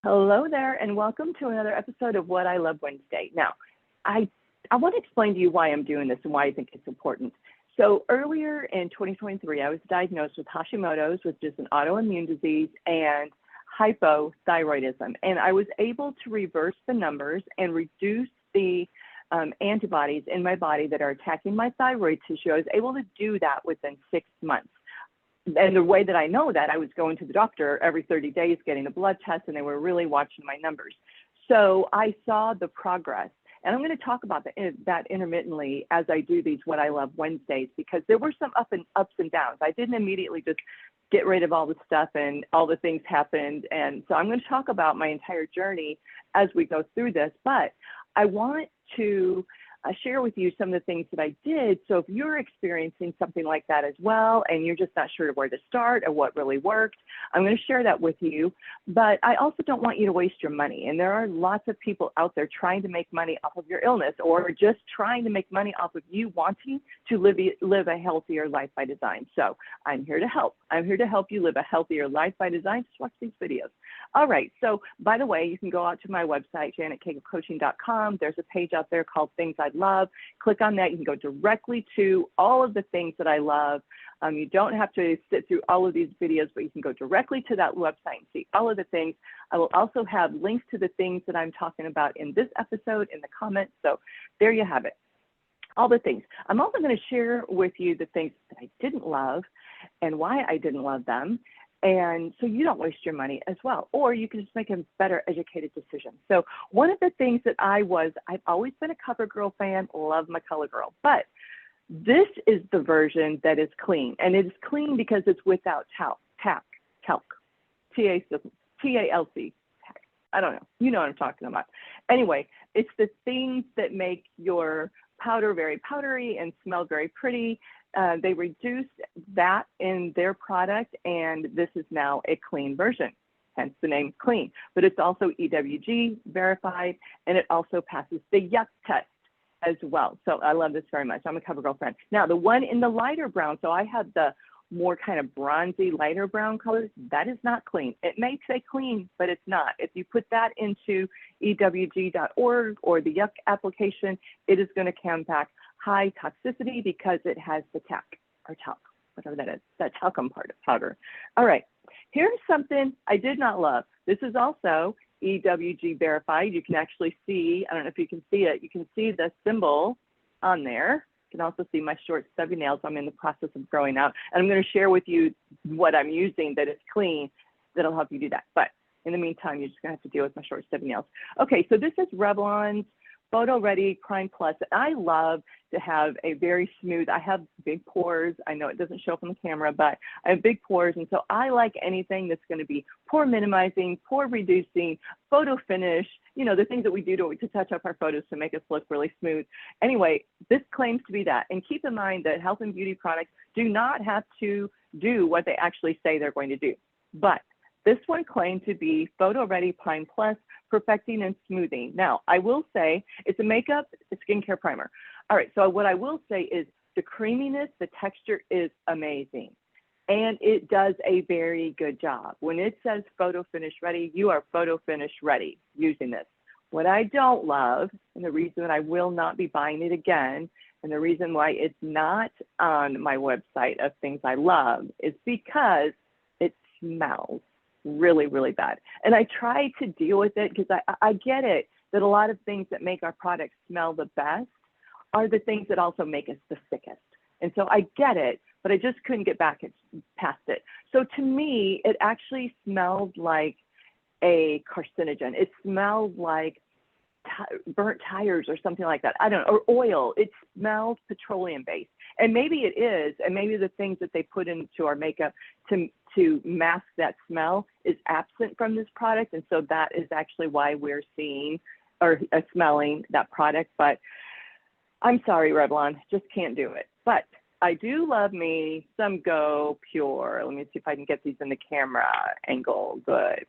Hello there, and welcome to another episode of What I Love Wednesday. Now, I want to explain to you why I'm doing this and why I think it's important. So earlier in 2023, I was diagnosed with Hashimoto's, which is an autoimmune disease, and hypothyroidism. And I was able to reverse the numbers and reduce the antibodies in my body that are attacking my thyroid tissue. I was able to do that within 6 months. And the way that I know that, I was going to the doctor every 30 days, getting a blood test, and they were really watching my numbers. So I saw the progress. And I'm going to talk about that intermittently as I do these What I Love Wednesdays, because there were some ups and downs. I didn't immediately just get rid of all the stuff and all the things happened. And so I'm going to talk about my entire journey as we go through this. But I want to share with you some of the things that I did. So if you're experiencing something like that as well, and you're just not sure where to start or what really worked, I'm going to share that with you. But I also don't want you to waste your money. And there are lots of people out there trying to make money off of your illness, or just trying to make money off of you wanting to live a healthier life by design. So I'm here to help. I'm here to help you live a healthier life by design. Just watch these videos. All right. So by the way, you can go out to my website, janetcaglecoaching.com. There's a page out there called Things I Love. Click on that. You can go directly to all of the things that I love. You don't have to sit through all of these videos, but you can go directly to that website and see all of the things. I will also have links to the things that I'm talking about in this episode in the comments. So there you have it. All the things. I'm also going to share with you the things that I didn't love and why I didn't love them. And so you don't waste your money as well, or you can just make a better educated decision. So one of the things that I've always been a CoverGirl fan, love my CoverGirl, but this is the version that is clean, and it is clean because it's without talc, T-A-L-C. I don't know. You know what I'm talking about. Anyway, it's the things that make your powder very powdery and smell very pretty. They reduced that in their product, and this is now a clean version, hence the name clean. But it's also EWG verified, and it also passes the yuck test as well. So I love this very much. I'm a CoverGirl friend. Now, the one in the lighter brown, so I have the more kind of bronzy, lighter brown colors, that is not clean. It may say clean, but it's not. If you put that into ewg.org or the yuck application, it is going to come back high toxicity because it has the talc, whatever that is, that talcum powder. All right, here's something I did not love. This is also EWG verified. You can actually see, I don't know if you can see it, you can see the symbol on there. You can also see my short stubby nails I'm in the process of growing out. And I'm going to share with you what I'm using that is clean that'll help you do that. But in the meantime, you're just going to have to deal with my short stubby nails. Okay, so this is Revlon's Photo Ready Prime Plus. I love to have a very smooth, I have big pores. I know it doesn't show up on the camera, but I have big pores. And so I like anything that's going to be pore minimizing, pore reducing, photo finish, you know, the things that we do to touch up our photos to make us look really smooth. Anyway, this claims to be that. And keep in mind that health and beauty products do not have to do what they actually say they're going to do. But this one claimed to be Photo Ready Prime Plus, perfecting and smoothing. Now, I will say it's a makeup, a skincare primer. All right, so what I will say is the creaminess, the texture is amazing. And it does a very good job. When it says photo finish ready, you are photo finish ready using this. What I don't love, and the reason that I will not be buying it again, and the reason why it's not on my website of Things I Love, is because it smells really, really bad. And I try to deal with it because I get it that a lot of things that make our products smell the best are the things that also make us the sickest. And so I get it, but I just couldn't get past it. So to me, it actually smelled like a carcinogen. It smelled like burnt tires or something like that. I don't know, or oil. It smells petroleum based. And maybe it is, and maybe the things that they put into our makeup to mask that smell is absent from this product. And so that is actually why we're seeing or smelling that product. But I'm sorry, Revlon, just can't do it. But I do love me some Go Pure. Let me see if I can get these in the camera angle. Good.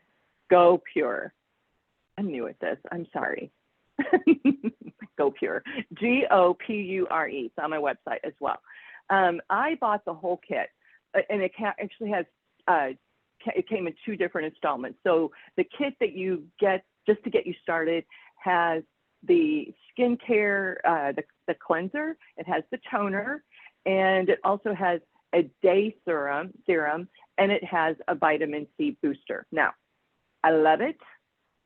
Go Pure. I'm new at this. I'm sorry. Go Pure. Gopure. It's on my website as well. I bought the whole kit, and it actually has it came in 2 different installments. So the kit that you get just to get you started has the skincare, the cleanser, it has the toner, and it also has a day serum, and it has a vitamin C booster. Now, I love it,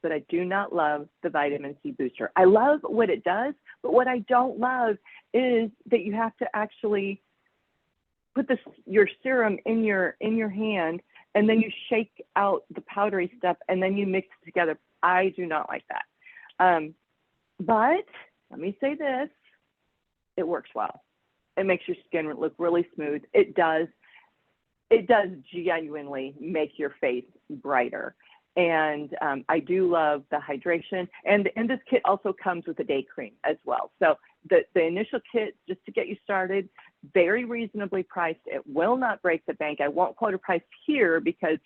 but I do not love the vitamin C booster. I love what it does, but what I don't love is that you have to actually put your serum in your hand, and then you shake out the powdery stuff, and then you mix it together. I do not like that. But let me say this, it works well. It makes your skin look really smooth. It does genuinely make your face brighter. And I do love the hydration. And this kit also comes with a day cream as well. So the initial kit, just to get you started, very reasonably priced. It will not break the bank. I won't quote a price here because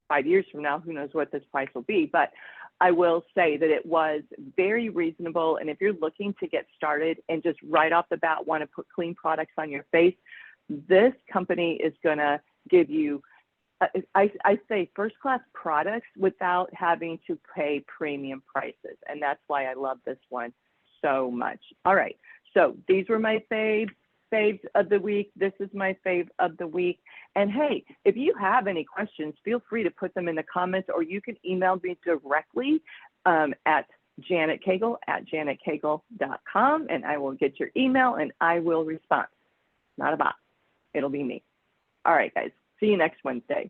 5 years from now, who knows what this price will be. But I will say that it was very reasonable. And if you're looking to get started and just right off the bat want to put clean products on your face, this company is going to give you, I say, first-class products without having to pay premium prices. And that's why I love this one so much. All right. So these were my faves of the week. This is my fave of the week. And hey, if you have any questions, feel free to put them in the comments, or you can email me directly at janetcagle@janetcagle.com, and I will get your email and I will respond. Not a bot. It'll be me. All right, guys. See you next Wednesday.